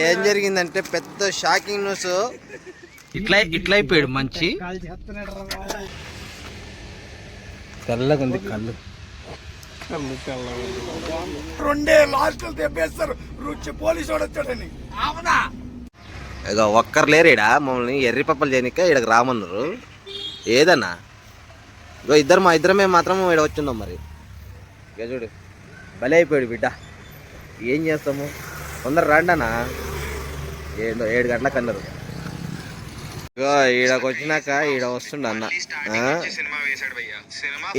ఏం జరిగిందంటే పెద్ద షాకింగ్ న్యూస్. ఇట్లా అయిపోయాడు మంచి తెల్లగుంది కళ్ళు. రెండే లాస్ట్ తెప్పేస్తారు పోలీసు వాడు వచ్చాడని. అవునా ఇక ఒక్కరు లేరేడా మమ్మల్ని ఎర్రి పప్పలు చేయనిక ఇక్కడికి రామన్నారు. ఏదన్నా ఇగో మా ఇద్దరమే మాత్రం ఇక్కడ వచ్చిందాం. మరి ఇక చూడు భలే అయిపోయాడు బిడ్డ. ఏం చేస్తాము, తొందర రాండనా. 7 గంటలకు అన్నారు. ఇగో ఈడకి వచ్చినాక ఈడ వస్తుండ అన్న.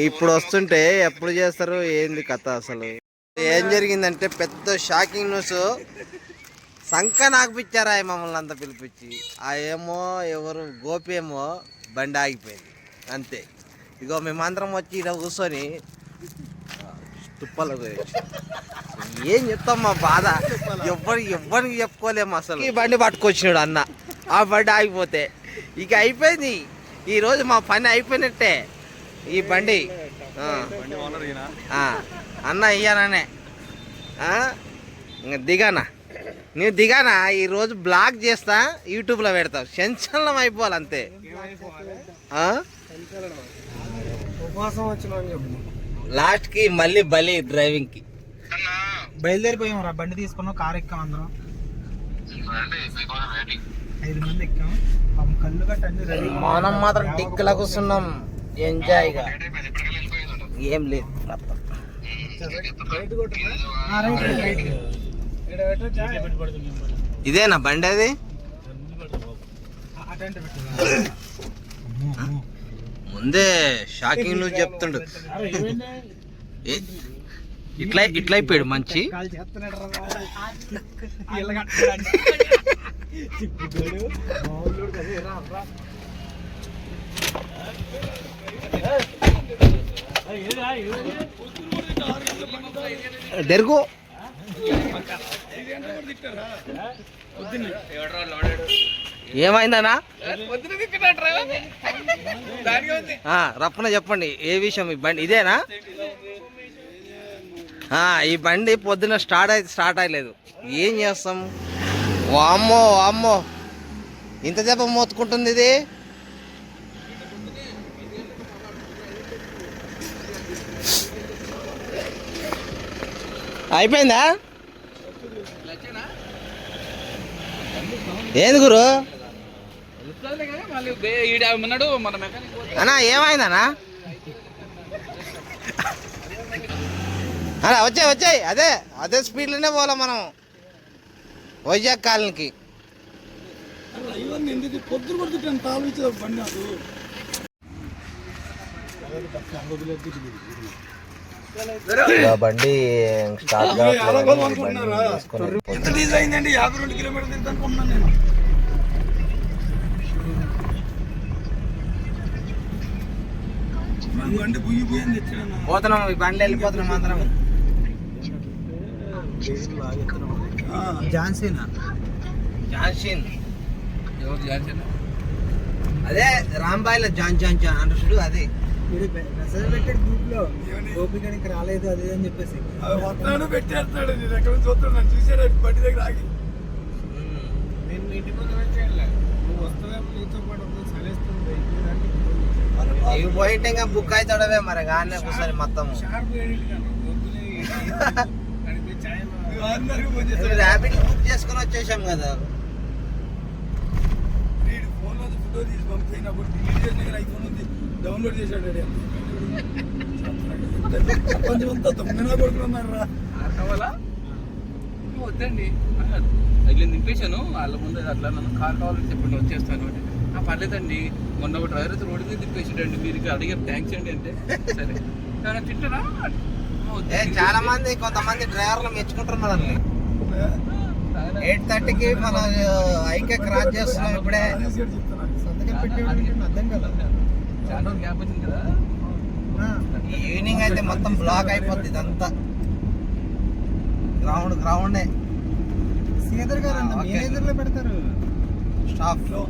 ఇప్పుడు వస్తుంటే ఎప్పుడు చేస్తారు ఏంది కథ అసలు. ఏం జరిగిందంటే పెద్ద షాకింగ్ న్యూస్. సంక నాకుపిచ్చారా మమ్మల్ని అంతా పిలిపించి. ఆ ఏమో ఎవరు గోపి ఏమో బండి ఆగిపోయింది అంతే. ఇగో మేమందరం వచ్చి ఇక్కడ కూర్చొని తుప్పలు ఏం చెప్తాం మా బాధ. ఎవరికి చెప్పుకోలేము అసలు. ఈ బండి పట్టుకొచ్చినాడు అన్న. ఆ బండి ఆగిపోతే ఇక అయిపోయింది. ఈరోజు మా పని అయిపోయినట్టే. ఈ బండి అన్న ఇయ్యాననే ఇంకా దిగానా. నేను దిగానా ఈరోజు బ్లాగ్ చేస్తా, యూట్యూబ్లో పెడతావు. సెన్సన్లం అయిపోవాలి అంతే. లాస్ట్కి మళ్ళీ బలి డ్రైవింగ్కి బయలుదేరిపోయాం రా. బండి తీసుకున్నాం, కారు ఎక్కాం, అందరం 5 మంది ఎక్కాం. కళ్ళు గట్ట అన్ని రెడీ. మనం మాత్రం టిక్కులా కూర్చున్నాం ఎంజాయ్గా. ఏం లేదు ఇదేనా బండి అది. ముందే షాకింగ్ న్యూస్ చెప్తుండు. ఇట్లా అయిపోయాడు మంచి డెర్గో. ఏమైందనా రప్పన చెప్పండి ఏ విషయం. ఈ బండి ఇదేనా. ఈ బండి పొద్దున స్టార్ట్ అయ్యలేదు. ఏం చేస్తాం. వామ్మో వామ్మో ఇంత దెబ్బ మోతుకుంటుంది ఇది. అయిపోయిందా ఏంది గురు అన్నా. ఏమైందనా అలా వచ్చాయి. అదే స్పీడ్లోనే పోలే మనం వైజాగ్ కాలనీకి. బండి స్టార్ట్ 52 కిలోమీటర్లు అనుకున్నాను నేను. బండి పోతున్నాం. ఈ బండి వెళ్ళిపోతున్నాం అందరం. జాన్సీన్ అదే రాంబాయిలో జాన్ అంటే చూడు. అదే మెసేజ్ పెట్టాడు గ్రూప్ లో. గోపికానికి రాలేదు అదే అని చెప్పేసి పెట్టేస్తాడు. చూస్తాడు నన్ను చూసాడు బండి దగ్గర ఆగి. నేను ఇంటి ముందు వచ్చేయాలి. నువ్వు వస్తావేమో నీతో పాటు చలేస్తుంది. ఇవి పోయింటే ఇంకా బుక్ అవుతాడవే మరి. కానీ కూర్చొని మొత్తం ర్యాపిడ్ బుక్ చేసుకుని వచ్చేసాం కదా. ఫోటో తీసి పంపినప్పుడు డిలీట్ చేసిన ఐఫోన్ ఉంది డౌన్లోడ్ చేశాడు. కొంచెం దొంగనా కొడుకున్నారా వద్దండి ఇట్లా నింపేశాను. వాళ్ళ ముందు అట్లా నన్ను కార్ కావాలని చెప్పండి వచ్చేస్తాను అంటే పర్లేదండి మొన్న ఒక డ్రైవర్ అయితే రోడ్డు మీద తిప్పేసాడండి మీరు అడిగారు థ్యాంక్స్ అండి అంటే సరే కానీ తింటారా. చాలా మంది కొంతమంది డ్రైవర్లు మెచ్చుకుంటున్నారు. 8:30కి మనం ఐకే క్రాస్ చేస్తున్నాం. ఇప్పుడే సంతకం పెట్టేవాడికి అర్థం కదా. చాలా గ్యాప్ వచ్చింది కదా. ఈవినింగ్ అయితే మొత్తం బ్లాక్ అయిపోద్ది ఇదంతా. గ్రౌండే సీదర్ గారు అంత మేనేజర్లో పెడతారు స్టాఫ్ లో.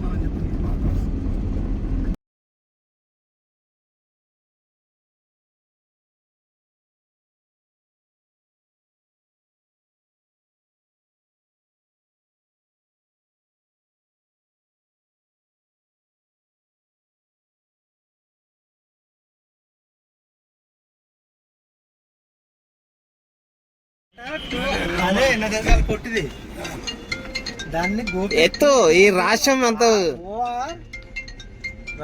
అదే నా దేశాలు కొట్టిది దాన్ని ఎత్తు ఈ రాష్ట్రం అంత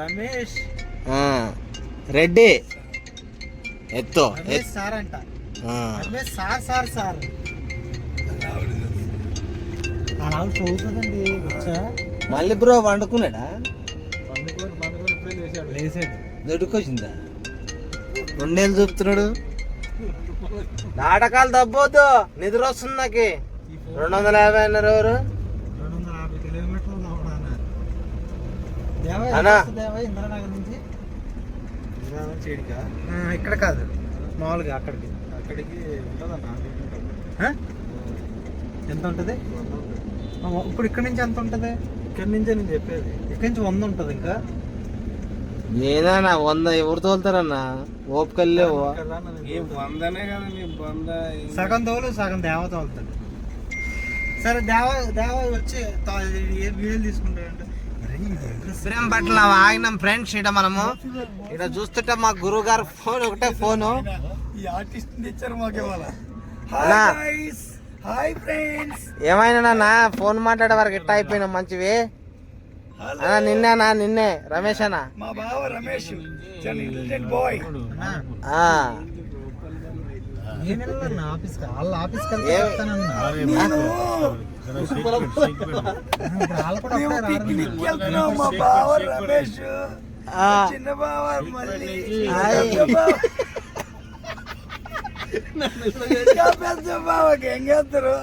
రమేష్ రెడ్డి ఎత్తు రమేష్ సార్ అంట రమేష్ సార్ సార్ అలా చదువుతుందండి వచ్చా మళ్ళీ బ్రో వండుకున్నాడా లేసాడు దొడుకొచ్చిందా 2 ఏళ్ళు చూపుతున్నాడు నాటకాలు తప్పొద్దు నిద్ర వస్తుంది నాకు 250 అన్నారు ఎవరు 250 కిలోమీటర్లు అన్నా. ఇంద్రనగర్ నుంచి ఇక్కడ కాదు మామూలుగా అక్కడికి ఎంత ఉంటుంది ఇప్పుడు ఇక్కడ నుంచి ఎంత ఉంటుంది ఇక్కడ నుంచే నేను చెప్పేది ఇక్కడ నుంచి 100 ఉంటుంది ఇంకా నేనా 100 ఎవరు తోలుతారన్నా ఓపికల్లేవు వందనే కదా నీ వంద సగం తోలు సగం దేవ తోలుతాడు సరే దేవ వచ్చి వీడియోలు తీసుకుంటాడంటే ప్రేమ పట్ల ఆగినాం ఫ్రెండ్స్ ఇట మనము ఇట చూస్తుంటే మా గురువు గారు ఫోన్ ఒకటే ఫోను ఈ ఆర్టిస్ట్ ఇచ్చారు మాకు ఇవాళ అన్నా. Hi friends. ఏమైనా ఫోన్ మాట్లాడే వరకు ఇట్ట అయిపోయినా మంచివి అన్నా నిన్నే రమేష్ అన్న మా బావ రమేష్ చాలా ఇంటెలిజెంట్ బాయ్. ఆఫీస్ వాళ్ళ ఆఫీస్ మేము పిక్నిక్ వెళ్తున్నాం. మా బావ రమేష్ చిన్న బావ మళ్ళీ ఇంకా పెద్ద బావకి ఏం చేస్తారు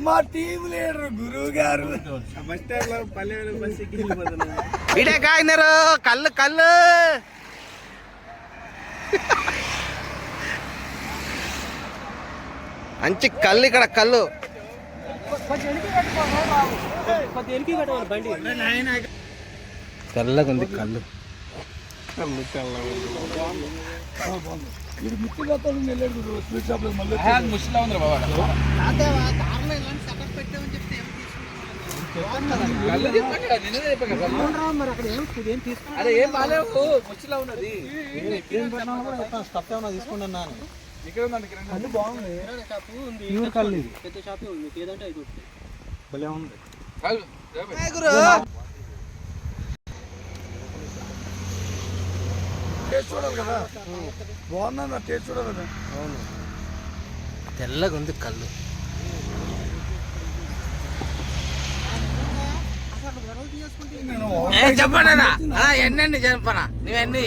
మా టీం లీడర్ గురువు గారు బస్ స్టాండ్ లో పల్లె బస్ ఎక్కి ఇడే కాగినారు కళ్ళు మంచి కళ్ళు ఇక్కడ కళ్ళు తెల్లగా ఉంది కళ్ళు ఇది ముత్తిగత్తలు వెళ్ళాడు స్వీట్ షాప్ లో మళ్ళీ ముష్టిలో ఉంది బాబా కళ్ళు చెప్పండి కదా, నిన్నే చెప్పాను కదా. అదే ఏం బాగాలేవు ముష్టిలో ఉన్నది స్టఫ్ ఏమన్నా తీసుకుంటున్నా ఇక్కడ ఉందండి కిరణ్. అది బాగుంది ప్యూర్ కళ్ళు ఇది పెద్ద షాప్ ఉంది ఏదంటే అది భలే ఉంది కళ్ళు, టేస్ట్ చూడాలి కదా, బాగుందా టేస్ట్ చూడాలి కదా. అవును తెల్లగా ఉంది కళ్ళు చెప్పండి ఎన్ని చెప్పనా నువ్వెన్ని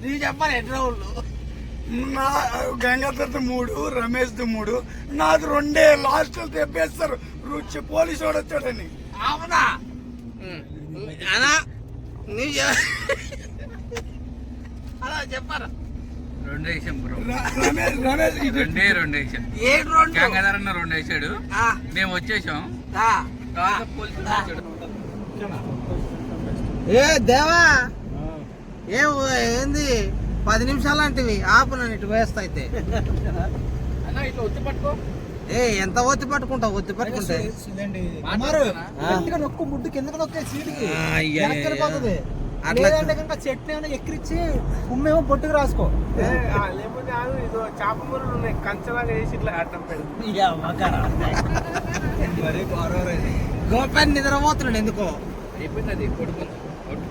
నీవు చెప్పాలి ఎన్ని రోజులు నా గంగాధర్ది 3, రమేష్ది 3, నాది 2 లాస్ట్ తెప్పేస్తారు రుచి పోలీసు వాడు వచ్చాడని. అవునా అనా నీవు అలా చెప్పారా 2 వేసాం బ్రో, రమేష్ ఇది 2 వేసాం. ఏడు రెండు గంగాధర్ అన్న 2 వేసాడు, మేము వచ్చేసాం. తర్వాత పోలీసులు వచ్చాడు. ఏ దేవా ఏంది 10 నిమిషాలు అంటివి ఆపు నన్ను ఇటు వేస్తా అయితే అన్న ఇట్లా ఒత్తి పట్టుకో. ఎంత ఒత్తి పట్టుకుంటావు ఒత్తి పట్టుకుంటే గట్టిగా నొక్కు ముడ్డు కిందకి నొక్కే సీటుకి అయ్యా. వెనక్కి వెళ్ళిపోతుంది. అట్లా లేదంటే కనుక చెట్టు ఏమైనా ఎక్కిరిచ్చి ఉమ్మేమో బొట్టుకు రాసుకో లేకపోతే ఇదో చేప మురులు ఉన్నాయి కంచలాగా వేసి ఇట్లా అడ్డం పెట్టి గోపాన్ని నిద్రపోతున్నాడు ఎందుకో అయిపోయింది అది కొడుకుంది అవుట్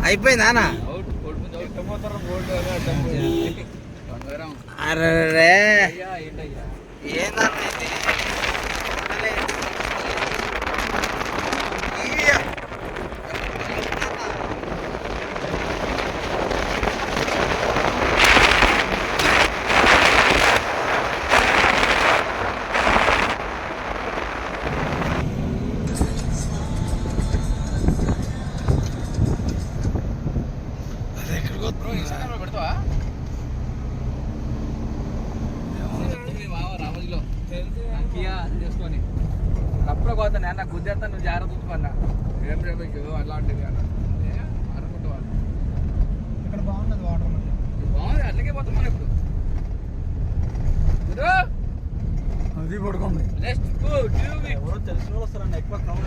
అయిపోయిందా అన్న అవుట్ కొడుకుంది అవుట్ బోర్డు అడ్డం బంగారం. అరే అయ్యా ఏంటయ్యా ఏందన్నా ఇది? వదలే. ఇయ్య. బ్రో ఇన్స్టాగ్రామ్ లో పెడతావా? మీ మామ రామోజీలో కియా చేసుకొని అప్పుడు పోతా నేను నాకు గుద్దేస్తా, నువ్వు జాగ్రత్త చూసుకున్నా ఏం చెప్పేసి అట్లాంటిది అన్న అనుకుంటావా? ఇక్కడ బాగున్నది వాటర్ బాగుంది, అట్లకే పోతాం మనం ఇప్పుడు. గురు, అది పడుకోండి. let's go, do it. ఎవరో తెలిసిన వాళ్ళు వస్తారండి ఎక్కువ క్రౌడ్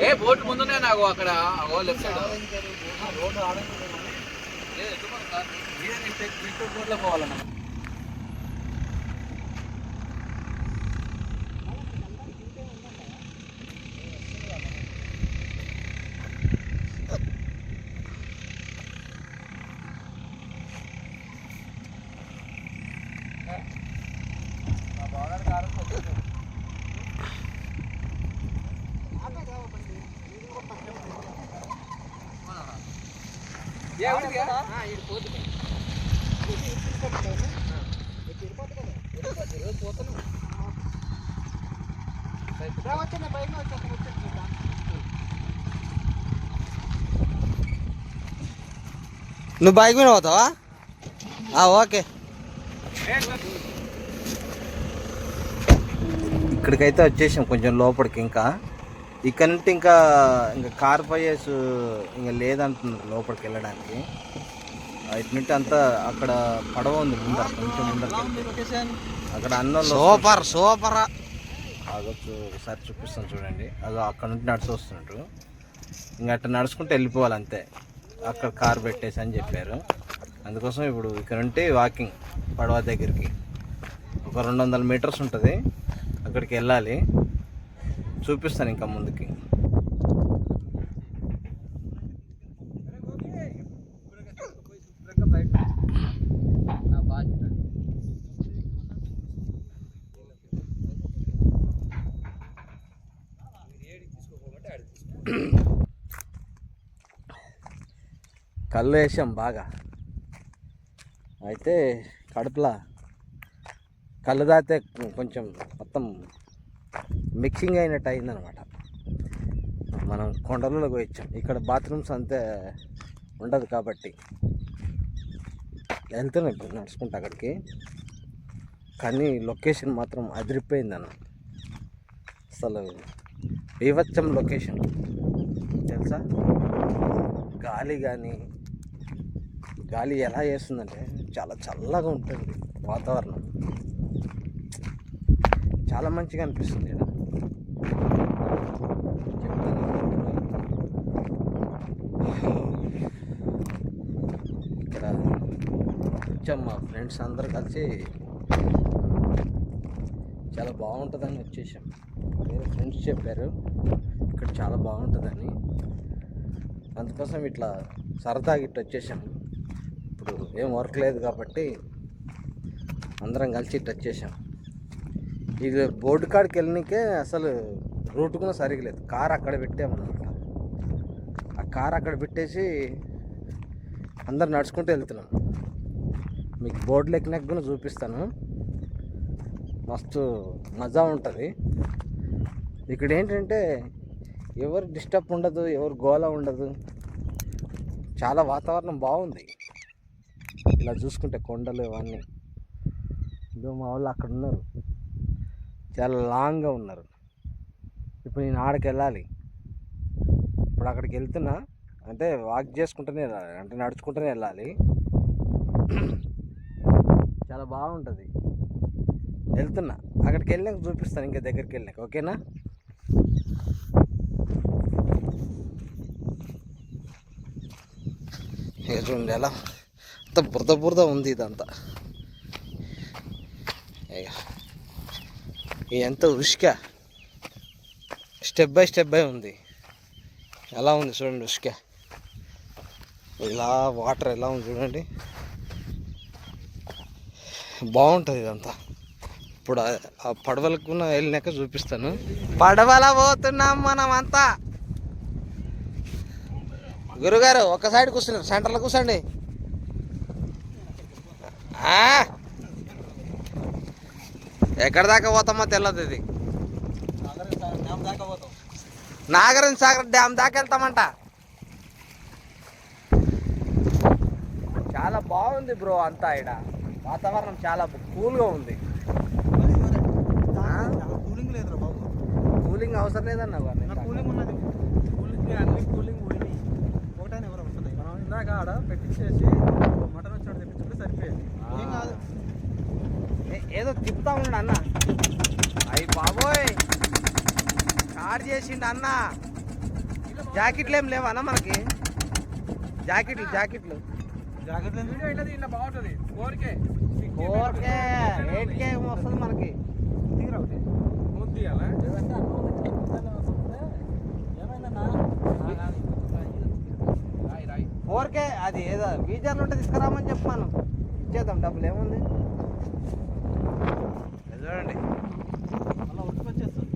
ఏ బోట్ ముందునే నాకు అక్కడ లెఫ్ట్ సైడ్ బోట్లో పోవాలన్నా. నువ్వు బైక్ మీద పోతావా? ఓకే. ఇక్కడికైతే వచ్చేసాం కొంచెం లోపలికి. ఇంకా ఇక్కడ నుండి ఇంకా కార్ పైస్ ఇంకా లేదంటున్నారు లోపలికి వెళ్ళడానికి. ఇటు నుండి అంతా అక్కడ పడవ ఉంది ముందర, కొంచెం ముందర. అక్కడ అన్న సూపర్ సూపర్ అదొచ్చు ఒకసారి చూపిస్తాను చూడండి. అదో అక్కడ నుండి నడిచి వస్తున్నట్టు. ఇంకా అట్లా నడుచుకుంటూ వెళ్ళిపోవాలి అంతే. అక్కడ కార్ పెట్టేసి అని చెప్పారు. అందుకోసం ఇప్పుడు ఇక్కడ నుండి వాకింగ్ పడవ దగ్గరికి ఒక 200 మీటర్స్ ఉంటుంది. అక్కడికి వెళ్ళాలి. చూపిస్తాను ఇంకా ముందుకి. కళ్ళు వేసాం బాగా. అయితే కడుపులా కళ్ళు తాగితే కొంచెం మొత్తం మిక్సింగ్ అయినట్టు అయిందనమాట. మనం కొండలలోకి వచ్చాం. ఇక్కడ బాత్రూమ్స్ అంతే ఉండదు కాబట్టి వెళ్తున్నాం ఇప్పుడు నడుచుకుంటా అక్కడికి. కానీ లొకేషన్ మాత్రం అదిరిపోయిందన్న. అసలు బీభత్సం లొకేషన్ తెలుసా. గాలి ఎలా చేస్తుందంటే చాలా చల్లగా ఉంటుంది వాతావరణం. చాలా మంచిగా అనిపిస్తుంది. ఇక్కడ వచ్చాం మా ఫ్రెండ్స్ అందరు కలిసి. చాలా బాగుంటుందని వచ్చేసాం. వేరే ఫ్రెండ్స్ చెప్పారు ఇక్కడ చాలా బాగుంటుందని. అందుకోసం ఇట్లా సరదాగా ఇట్లా వచ్చేసాం. ఇప్పుడు ఏం వర్క్ లేదు కాబట్టి అందరం కలిసి ఇట్లా వచ్చేసాం. ఇది బోర్డు కాడికి వెళ్ళనికే అసలు రూట్ కూడా సరిగా లేదు. కార్ అక్కడ పెట్టామన్నమాట. ఆ కార్ అక్కడ పెట్టేసి అందరు నడుచుకుంటూ వెళ్తున్నాం. మీకు బోర్డులు ఎక్కినాక కూడా చూపిస్తాను. మస్తు మజా ఉంటుంది. ఇక్కడ ఏంటంటే ఎవరు డిస్టర్బ్ ఉండదు, ఎవరు గోల ఉండదు. చాలా వాతావరణం బాగుంది. ఇలా చూసుకుంటే కొండలు ఇవన్నీ. ఇదో మా వాళ్ళు అక్కడ ఉన్నారు, చాలా లాంగ్గా ఉన్నారు. ఇప్పుడు నేను ఆడికి వెళ్ళాలి. ఇప్పుడు అక్కడికి వెళ్తున్నా అంటే వాక్ చేసుకుంటూనే వెళ్ళాలి, అంటే నడుచుకుంటూనే వెళ్ళాలి. చాలా బాగుంటుంది. వెళ్తున్నా అక్కడికి వెళ్ళాక చూపిస్తాను, ఇంకా దగ్గరికి వెళ్ళాక. ఓకేనా? ఇక చూడండి ఎలా అంత బురద ఉంది ఇదంతా. ఎంత ఉష్క స్టెప్ బై ఉంది. ఎలా ఉంది చూడండి ఉష్క. ఇలా వాటర్ ఎలా ఉంది చూడండి. బాగుంటుంది ఇదంతా. ఇప్పుడు ఆ పడవలకు వెళ్ళినాక చూపిస్తాను. పడవల పోతున్నాం మనం అంతా. గురుగారు ఒక సైడ్ కూర్చున్నారు, సెంటర్లో కూర్చోండి. ఎక్కడి దాకా పోతామో తెలియదు ఇది. నాగార్జున సాగర్ డ్యామ్ దాకా వెళ్తామంట. చాలా బాగుంది బ్రో అంతా. ఇక్కడ వాతావరణం చాలా కూల్గా ఉంది. కూలింగ్ లేదురా బాబు. కూలింగ్ అవసరం లేదన్నా కూలింగ్ ఉన్నది. కూలింగ్ అన్ని కూలింగ్ పోయినాయి. ఒకటైనా ఎవరు వస్తున్నాయి. మనం ఇందాక ఆడ పెట్టించేసి మటన్ వచ్చాడు తెప్పించుకుంటే సరిపోయేది. ఏం కాదు. ఏదో తిప్పుతా ఉన్నాడు అన్న. అయ్యి బాబోయ్ స్టార్ట్ చేసిండు అన్న. జాకెట్లు ఏం లేవన్నా మనకి? జాకెట్లు జాకెట్ ఇలా బాగుంటుంది. 4K 8K వస్తుంది మనకి. రాయి 4K అది ఏదో ఫీచర్లు ఉంటే తీసుకురామని చెప్పాను. ఇచ్చేద్దాం, డబ్బులు ఏముంది. చూడండి అలా ఉట్టుకొచ్చేస్తుంది.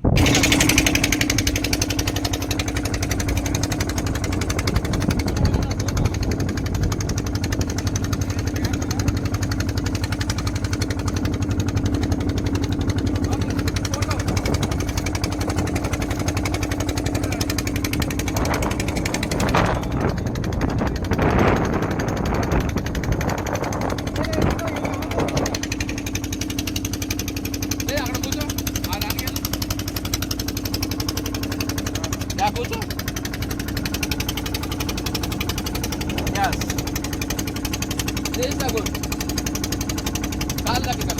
అక్కడ కూర్చో. ఆ దానికి కూర్చో. గుడ్ కాలు దగ్గర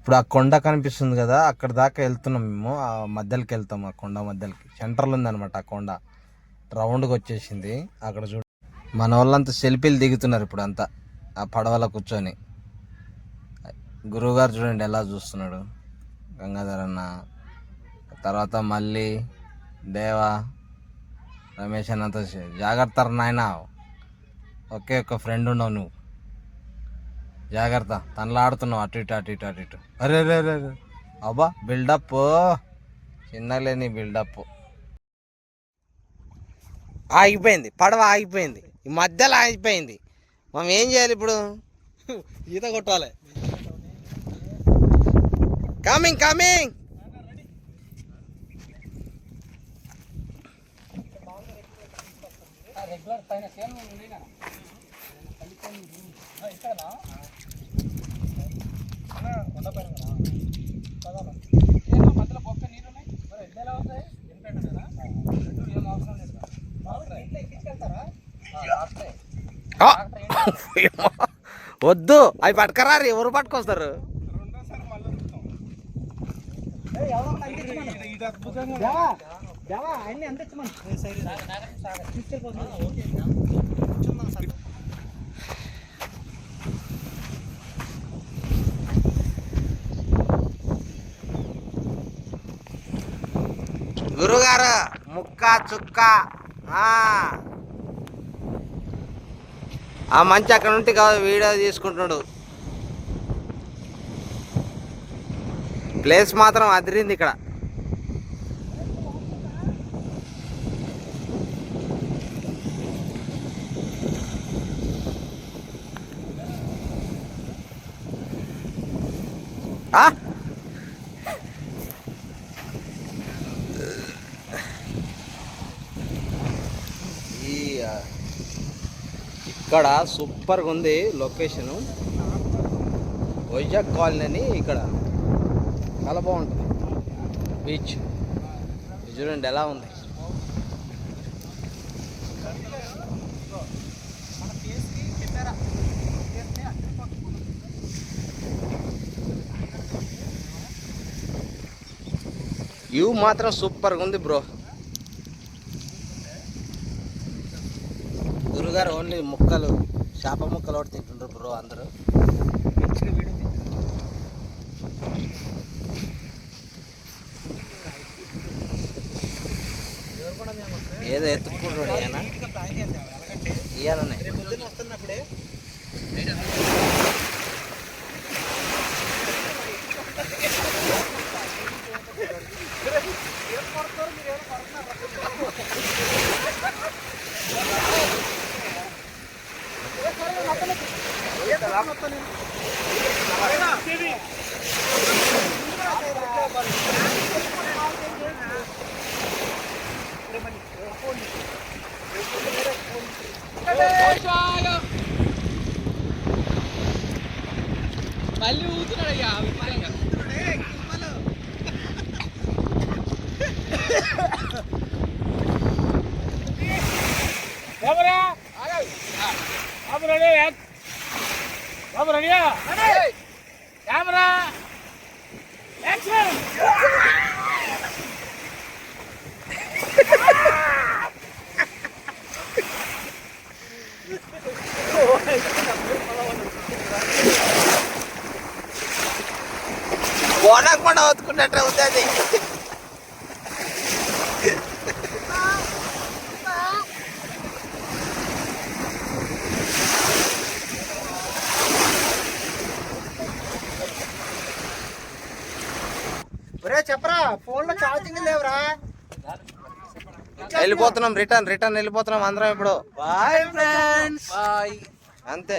ఇప్పుడు ఆ కొండ కనిపిస్తుంది కదా, అక్కడ దాకా వెళ్తున్నాం మేము. ఆ మధ్యలోకి వెళ్తాం, ఆ కొండ మధ్యలోకి. సెంటర్లో ఉందన్నమాట ఆ కొండ. రౌండ్గా వచ్చేసింది. అక్కడ చూడ మన వాళ్ళంతా సెల్ఫీలు దిగుతున్నారు ఇప్పుడు అంతా ఆ పడవలో కూర్చొని. గురువుగారు చూడండి ఎలా చూస్తున్నాడు. గంగాధర్ అన్న, తర్వాత మళ్ళీ దేవా, రమేష్ అన్నంత. జాగ్రత్త నాయన, ఒకే ఒక ఫ్రెండ్ ఉన్నావు నువ్వు. జాగ్రత్త, తనలాడుతున్నావు అటు ఇటు అటు ఇటు అటు ఇటు. అరే రే రే అబ్బా బిల్డప్, చిన్నలేని బిల్డప్. ఆగిపోయింది పడవ, ఆగిపోయింది. ఈ మధ్యలో ఆగిపోయింది. మనం ఏం చేయాలి ఇప్పుడు? ఈత కొట్టాలి. Coming coming. రెగ్యులర్ పైన సేమ్ మధ్యలో పొక్క నీళ్ళు ఉన్నాయి. మరి ఎడ్లు ఎలా వస్తాయి? ఎందుకంటే కదా ఏం అవసరం లేదు. వద్దు, అవి పట్టుకరారు. ఎవరు పట్టుకొస్తారు? గురుగారు ముక్క చుక్క. ఆ మంచి అక్కడ నుండి వీడియో తీసుకుంటున్నాడు. ప్లేస్ మాత్రం అదిరింది ఇక్కడ. ఇక్కడ సూపర్గా ఉంది లొకేషను. వైజాగ్ కాలనీ అని ఇక్కడ చాలా బాగుంటుంది బీచ్. చూడండి ఎలా ఉంది. వ్యూ మాత్రం సూపర్గా ఉంది బ్రో. గురుగారు ఓన్లీ ముక్కలు, చేప ముక్కలు ఒకటి తింటుండ్రు బ్రో అందరూ. ఏదో ఎత్తుకుంటాడు ఆయన ఇయ్యాలనే. వస్తున్నప్పుడే మళ్ళీ ఊతున్నాడు. Camera action. బోనకు కూడా వతుకున్నట్టు అవుతుంది. చెప్పరా, ఫోన్ లో ఛార్జింగ్ లేవురా. వెళ్ళిపోతున్నాం, రిటర్న్ వెళ్ళిపోతున్నాం అందరం ఇప్పుడు. Bye friends. బాయ్. అంతే,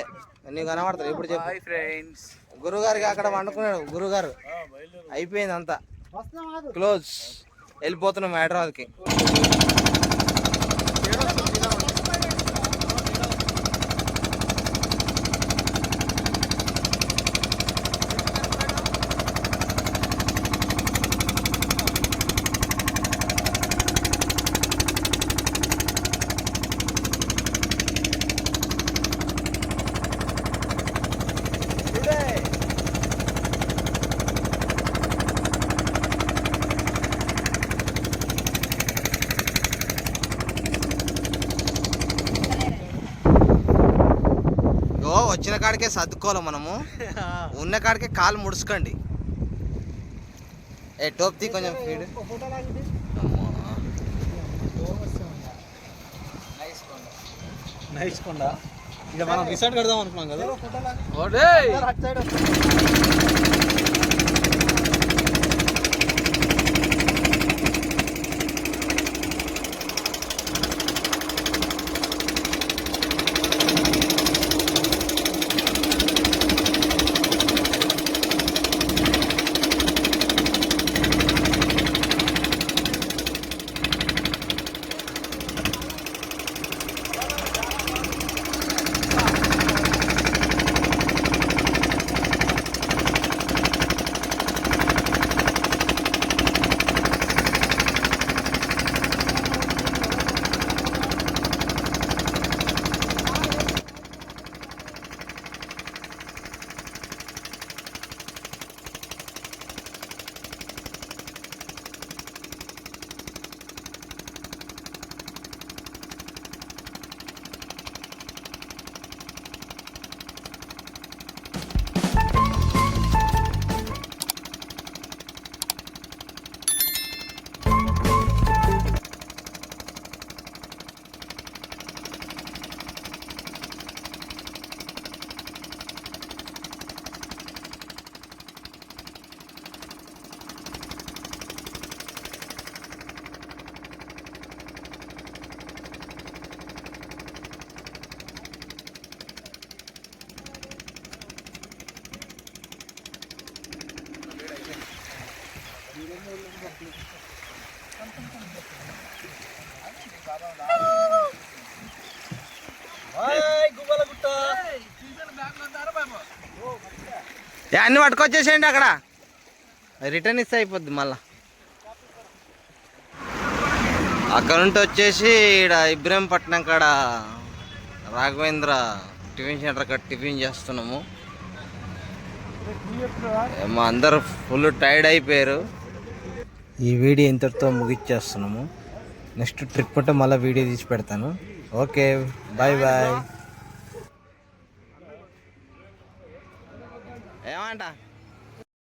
నీకు కనబడతారు ఇప్పుడు. చెప్పు బాయ్ ఫ్రెండ్స్. గురుగారికి అక్కడ వండుకున్నాడు గురుగారు. అయిపోయింది అంతా, క్లోజ్. వెళ్ళిపోతున్నాం హైదరాబాద్కి. వచ్చిన కాడికే సర్దుకోవాలి మనము, ఉన్న కాడికే కాలు ముడుచుకోండి. ఏ టోప్తి కొంచెం ఫీడ్. నైస్ కొండ. ఇక మనం రిసార్ట్ కడదాం అనుకున్నాం కదా. అన్ని పట్టుకొచ్చేసేయండి అక్కడ, రిటర్న్ ఇస్తే అయిపోద్ది. మళ్ళా అక్కడ నుండి వచ్చేసి ఇక్కడ ఇబ్రహీంపట్నం కాడ రాఘవేంద్ర టిఫిన్ సెంటర్ కాడ టిఫిన్ చేస్తున్నాము. మా అందరు ఫుల్ టైర్డ్ అయిపోయారు. ఈ వీడియో ఇంతటితో ముగిచ్చేస్తున్నాము. నెక్స్ట్ ట్రిప్ ఉంటే మళ్ళీ వీడియో తీసి పెడతాను. Okay, bye bye. ఏమంట